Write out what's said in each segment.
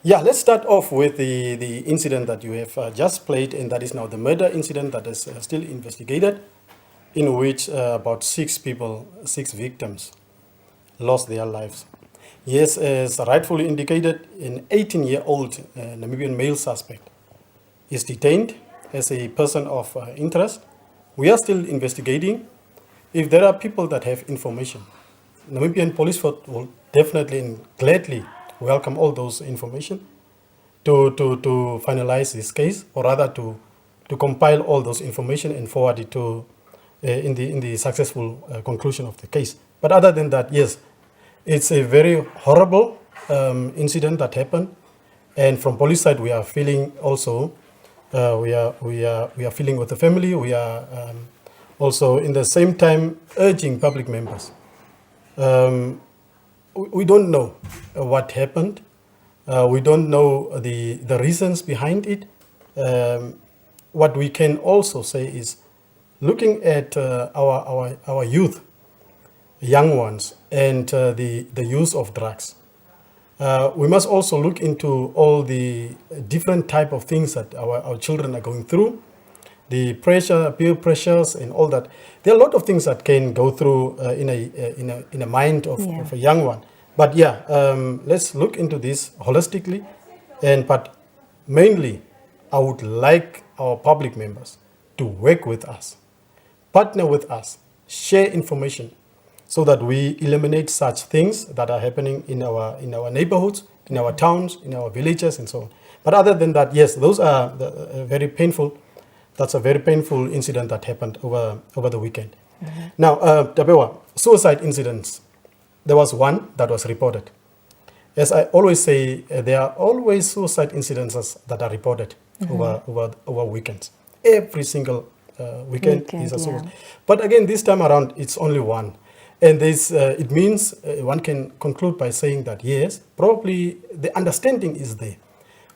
Yeah, let's start off with the incident that you have just played, and that is now the murder incident that is still investigated, in which about 6 people, 6 victims, lost their lives. Yes, as rightfully indicated, an 18-year-old Namibian male suspect is detained as a person of interest. We are still investigating. If there are people that have information, Namibian police force will definitely and gladly welcome all those information to finalize this case, or rather to compile all those information and forward it to in the successful conclusion of the case. But other than that, yes, it's a very horrible incident that happened, and from police side we are feeling also we are feeling with the family. We are also in the same time urging public members. We don't know what happened. We don't know the reasons behind it. What we can also say is, looking at our youth, young ones, and the use of drugs, we must also look into all the different type of things that our children are going through, the pressure, peer pressures, and all that. There are a lot of things that can go through in a mind of a young one. But yeah, let's look into this holistically, but mainly, I would like our public members to work with us, partner with us, share information, so that we eliminate such things that are happening in our neighborhoods, in our towns, in our villages, and so on. But other than that, yes, those are very painful. That's a very painful incident that happened over the weekend. Mm-hmm. Now, Tabewa, suicide incidents. There was one that was reported. As I always say, there are always suicide incidences that are reported over weekends. Every single weekend is a suicide. But again, this time around, it's only one. And this, it means one can conclude by saying that, yes, probably the understanding is there.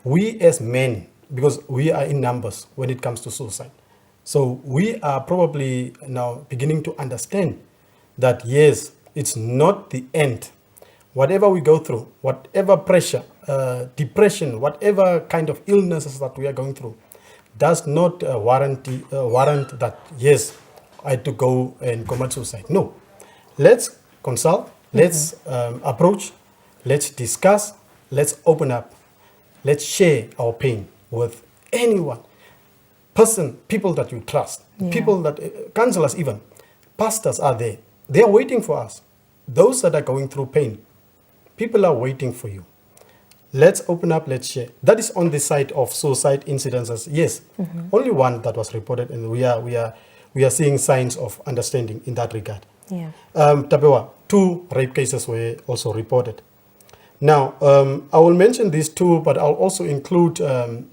We as men, because we are in numbers when it comes to suicide, so we are probably now beginning to understand that, yes, it's not the end. Whatever we go through, whatever pressure, depression, whatever kind of illnesses that we are going through, does not warrant that, yes, I had to go and commit suicide. No. Let's consult, let's approach, let's discuss, let's open up, let's share our pain with anyone, people that you trust, people that, counselors even, pastors are there. They are waiting for us. Those that are going through pain, people are waiting for you. Let's open up, let's share. That is on the side of suicide incidences. Yes, only one that was reported, and we are seeing signs of understanding in that regard. Yeah. Tabewa, 2 rape cases were also reported. Now, I will mention these 2, but I'll also include,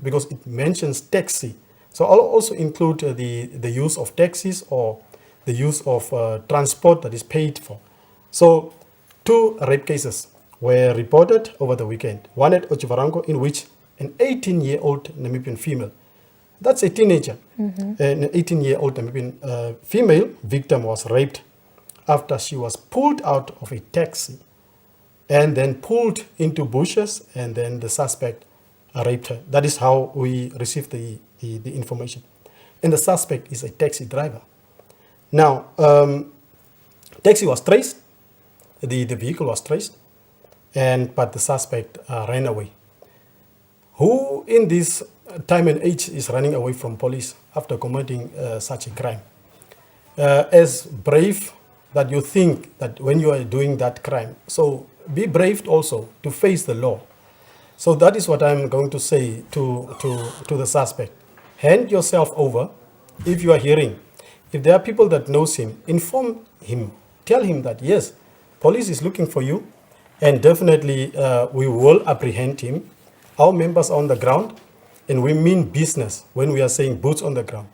because it mentions taxi, so I'll also include the use of taxis or the use of transport that is paid for. So 2 rape cases were reported over the weekend. One at Ochivarango, in which an 18-year-old Namibian female, that's a teenager, an 18-year-old Namibian female victim was raped after she was pulled out of a taxi and then pulled into bushes, and then the suspect raped her. That is how we received the information. And the suspect is a taxi driver. Now, taxi was traced, the vehicle was traced, but the suspect ran away. Who in this time and age is running away from police after committing such a crime? As brave that you think that when you are doing that crime, so be brave also to face the law. So that is what I'm going to say to the suspect. Hand yourself over. If you are hearing, if there are people that knows him, inform him. Tell him that, yes, police is looking for you, and definitely we will apprehend him. Our members are on the ground, and we mean business when we are saying boots on the ground.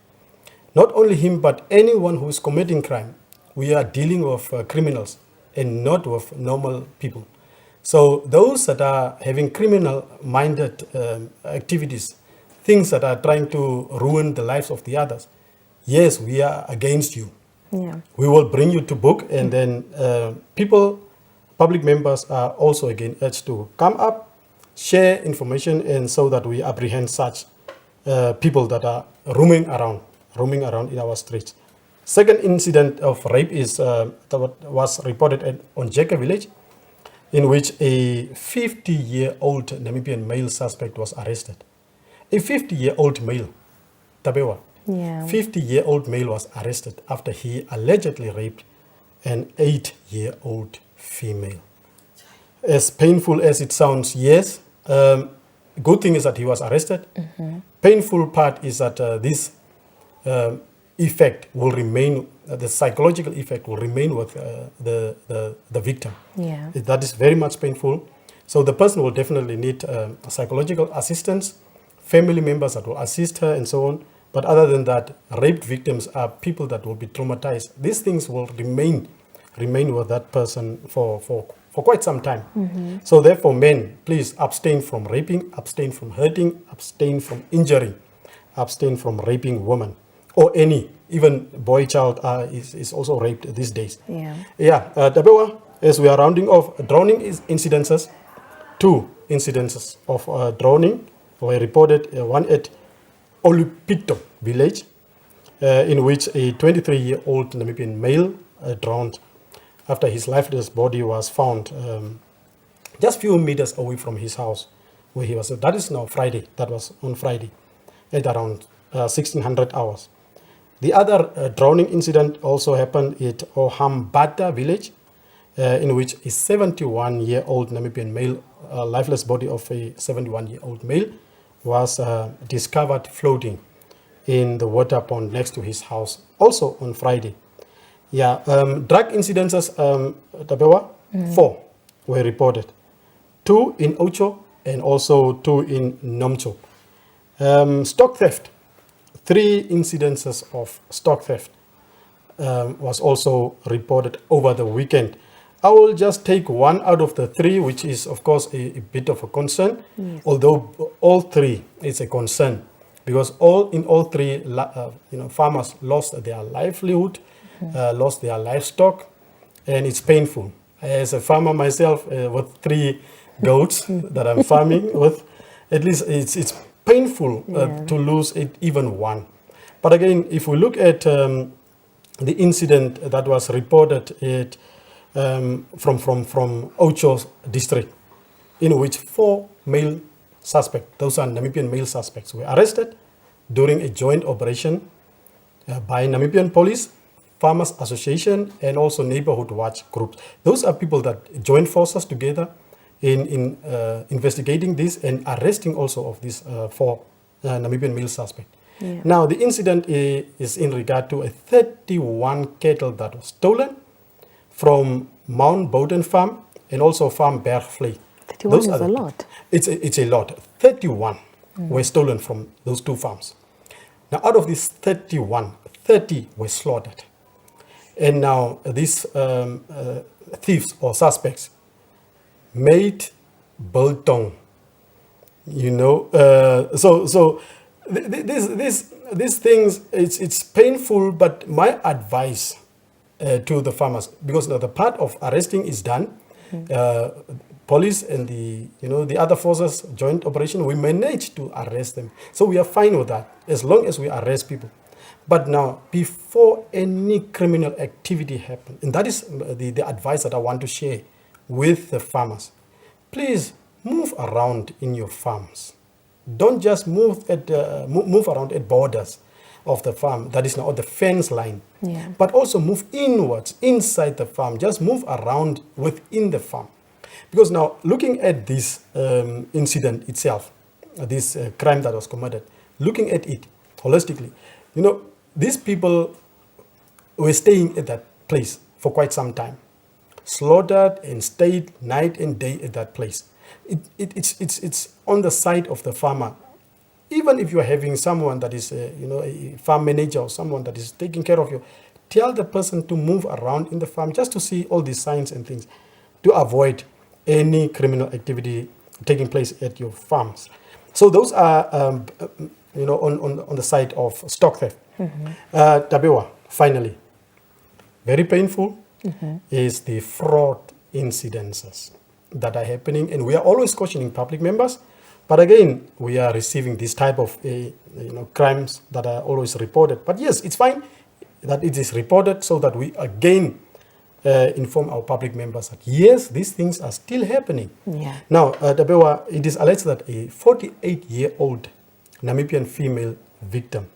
Not only him, but anyone who is committing crime. We are dealing with criminals and not with normal people. So those that are having criminal-minded activities, things that are trying to ruin the lives of the others, yes, we are against you. Yeah. We will bring you to book, and then public members are also again urged to come up, share information and so that we apprehend such people that are roaming around in our streets. Second incident of rape is that was reported on Jeka village, in which a 50-year-old Namibian male suspect was arrested. A 50-year-old male, Tabewa, 50-year-old male was arrested after he allegedly raped an 8-year-old female. As painful as it sounds, yes. Good thing is that he was arrested. Painful part is that this effect will remain, the psychological effect will remain with the victim. Yeah. That is very much painful. So the person will definitely need psychological assistance, family members that will assist her and so on. But other than that, raped victims are people that will be traumatized. These things will remain with that person for quite some time. So therefore, men, please abstain from raping, abstain from hurting, abstain from injuring, abstain from raping women or any, even boy child is also raped these days. Tabewa, as we are rounding off, drowning incidences, 2 incidences of drowning were reported, one at Olupito village, in which a 23-year-old Namibian male drowned after his lifeless body was found just few meters away from his house where he was. That is now Friday. That was on Friday at around 1600 hours. The other drowning incident also happened at Ohambata village, in which a 71-year-old Namibian male, lifeless body of a 71-year-old male was discovered floating in the water pond next to his house, also on Friday. Drug incidences, Tabewa, 4 were reported. 2 in Ocho and also 2 in Nomcho. Stock theft, 3 incidences of stock theft was also reported over the weekend. I will just take 1 out of the 3, which is, of course, a bit of a concern, although all 3 is a concern, because in all 3, farmers lost their livelihood, lost their livestock, and it's painful. As a farmer myself, with 3 goats that I'm farming with, at least it's painful to lose even 1. But again, if we look at the incident that was reported from Ocho district, in which 4 male suspects, those are Namibian male suspects, were arrested during a joint operation by Namibian police, Farmers Association, and also Neighborhood Watch groups. Those are people that joined forces together in investigating this and arresting also of these 4 Namibian male suspects. Now, the incident is in regard to a 31 cattle that was stolen from Mount Bowden Farm and also Farm Bergvlei. 31 is a lot. It's a lot. 31 were stolen from those 2 farms. Now, out of these 31, 30 were slaughtered. And now these thieves or suspects made biltong, so these things, it's painful, but my advice to the farmers, because now the part of arresting is done, police and the other forces, joint operation, we managed to arrest them. So we are fine with that, as long as we arrest people. But now, before any criminal activity happens, and that is the advice that I want to share with the farmers, please move around in your farms. Don't just move around at borders of the farm, that is now the fence line, but also move inwards, inside the farm. Just move around within the farm. Because now, looking at this incident itself, this crime that was committed, looking at it holistically, these people were staying at that place for quite some time, slaughtered and stayed night and day at that place. It's on the side of the farmer. Even if you're having someone that is, a farm manager or someone that is taking care of you, tell the person to move around in the farm just to see all these signs and things, to avoid any criminal activity taking place at your farms. So those are, on the side of stock theft. Tabewa, finally, very painful is the fraud incidences. that are happening, and we are always cautioning public members. But again, we are receiving this type of crimes that are always reported. But yes, it's fine that it is reported so that we again inform our public members that yes, these things are still happening. Yeah. Now, Tabewa, it is alleged that a 48-year-old Namibian female victim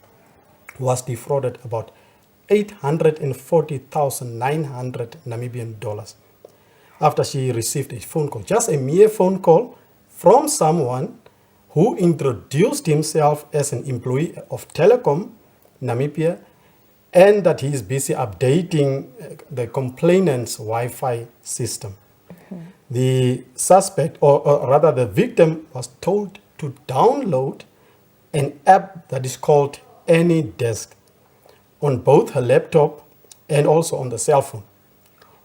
was defrauded about 840,900 Namibian dollars after she received a phone call, just a mere phone call from someone who introduced himself as an employee of Telecom Namibia, and that he is busy updating the complainant's Wi-Fi system. The suspect, or rather the victim, was told to download an app that is called AnyDesk on both her laptop and also on the cell phone.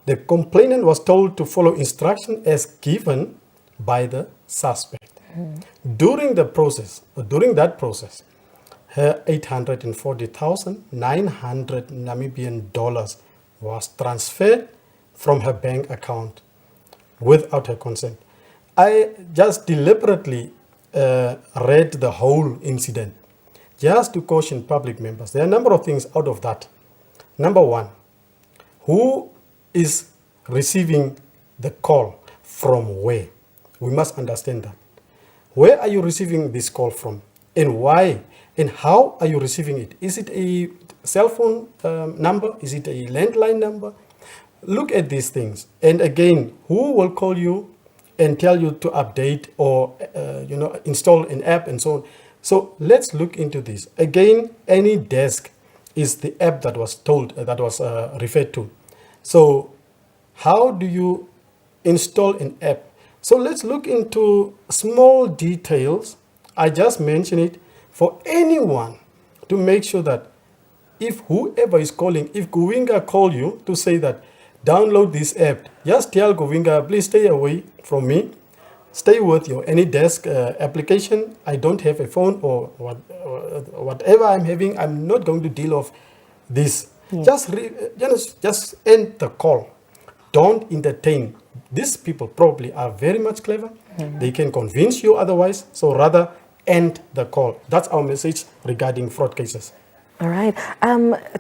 The complainant was told to follow instructions as given by the suspect. During that process, her 840,900 Namibian dollars was transferred from her bank account without her consent. I just deliberately read the whole incident just to caution public members. There are a number of things out of that. Number one, who is receiving the call from where? We must understand that. Where are you receiving this call from, and why, and how are you receiving it? Is it a cell phone number? Is it a landline number? Look at these things. And again, who will call you and tell you to update or install an app and so on? So let's look into this. Again, AnyDesk is the app that was referred to. So how do you install an app? So let's look into small details. I just mentioned it for anyone to make sure that if whoever is calling, if Kuwinga call you to say that download this app, just tell Kuwinga, please stay away from me. Stay with your AnyDesk application. I don't have a phone or whatever I'm having. I'm not going to deal with this. Just end the call. Don't entertain. These people probably are very much clever. They can convince you otherwise. So rather end the call. That's our message regarding fraud cases. All right.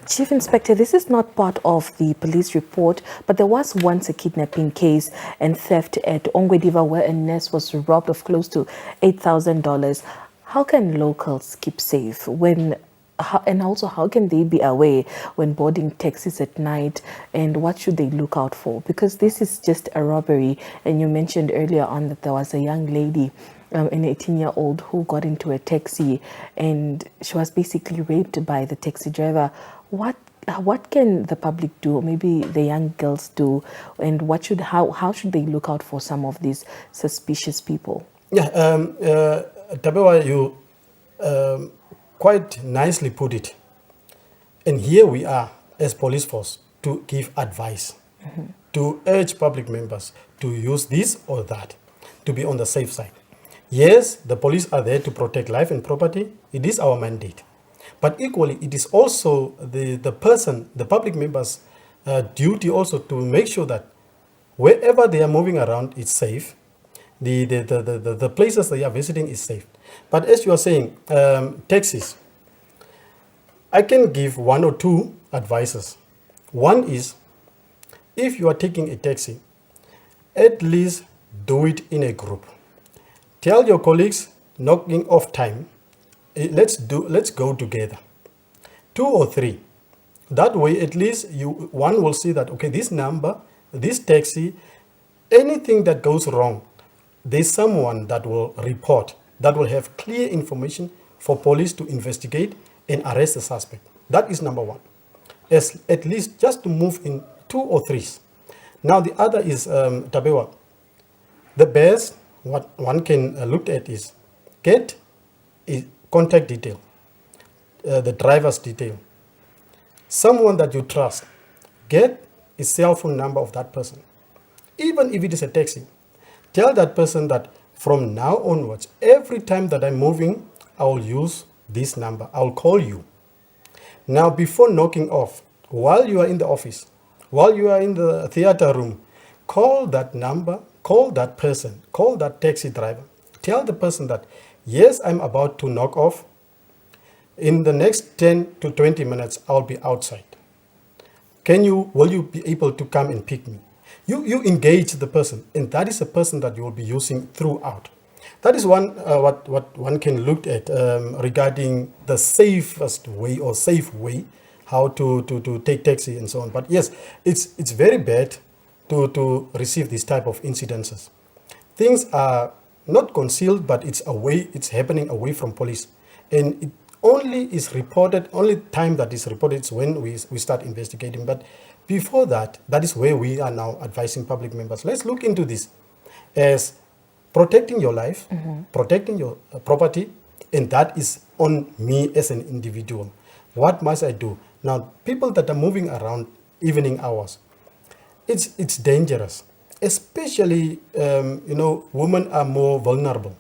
Chief Inspector, this is not part of the police report, but there was once a kidnapping case and theft at Ongwediva where a nurse was robbed of close to $8,000. How can locals keep safe and also how can they be aware when boarding taxis at night, and what should they look out for? Because this is just a robbery, and you mentioned earlier on that there was a young lady, an 18-year-old, who got into a taxi and she was basically raped by the taxi driver. What can the public do, maybe the young girls do, and how should they look out for some of these suspicious people? Yeah, Tabewa, you quite nicely put it. And here we are as police force to give advice, to urge public members to use this or that, to be on the safe side. Yes, the police are there to protect life and property. It is our mandate. But equally, it is also the public members' duty also to make sure that wherever they are moving around, it's safe. The places they are visiting is safe. But as you are saying, taxis, I can give one or two advices. One is, if you are taking a taxi, at least do it in a group. Tell your colleagues, knocking off time, let's go together. 2 or 3. That way, at least one will see that, okay, this number, this taxi, anything that goes wrong, there's someone that will report, that will have clear information for police to investigate and arrest the suspect. That is number one. At least just to move in 2 or 3. Now the other is, Tabewa, the best what one can look at is get a contact detail, the driver's detail, someone that you trust. Get a cell phone number of that person. Even if it is a taxi, tell that person that from now onwards, every time that I'm moving, I will use this number. I'll call you. Now, before knocking off, while you are in the office, while you are in the theater room, call that number call that person, call that taxi driver, tell the person that, yes, I'm about to knock off. In the next 10 to 20 minutes, I'll be outside. Will you be able to come and pick me? You engage the person, and that is a person that you will be using throughout. That is what one can look at regarding the safest way or safe way how to take taxi and so on. But yes, it's very bad to receive this type of incidences. Things are not concealed, but it's happening away from police. And it only is reported, only time that is reported is when we start investigating. But before that, that is where we are now advising public members. Let's look into this as protecting your life, protecting your property, and that is on me as an individual. What must I do? Now, people that are moving around evening hours, it's dangerous. Especially, women are more vulnerable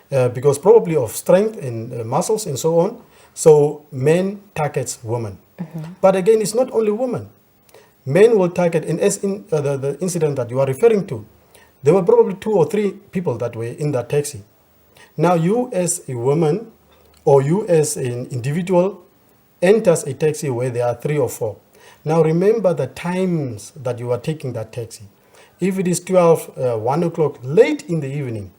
because probably of strength and muscles and so on. So men targets women. But again, it's not only women. Men will target, and as in the incident that you are referring to, there were probably 2 or 3 people that were in that taxi. Now you as a woman or you as an individual enters a taxi where there are 3 or 4. Now remember the times that you are taking that taxi. If it is 12, 1 o'clock, late in the evening,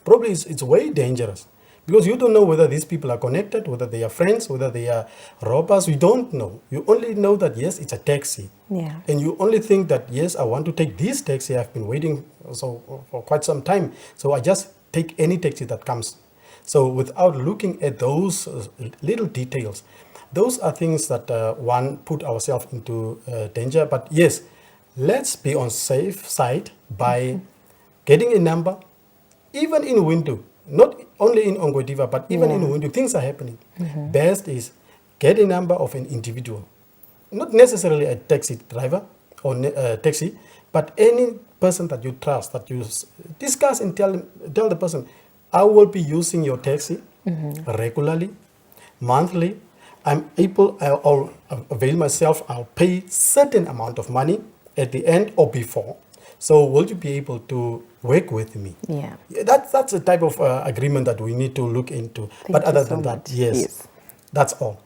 probably it's way dangerous because you don't know whether these people are connected, whether they are friends, whether they are robbers. We don't know. You only know that, yes, it's a taxi. Yeah. And you only think that, yes, I want to take this taxi. I've been waiting for quite some time. So I just take any taxi that comes. So without looking at those little details, those are things that one put ourselves into danger. But yes, let's be on safe side by getting a number, even in window, not only in Ongwediva, but even in window, things are happening. Best is get a number of an individual, not necessarily a taxi driver or taxi, but any person that you trust, that you discuss and tell the person, I will be using your taxi regularly, monthly. I'll avail myself, I'll pay certain amount of money at the end or before. So will you be able to work with me? Yeah. That's a type of agreement that we need to look into. But other than that, yes, that's all.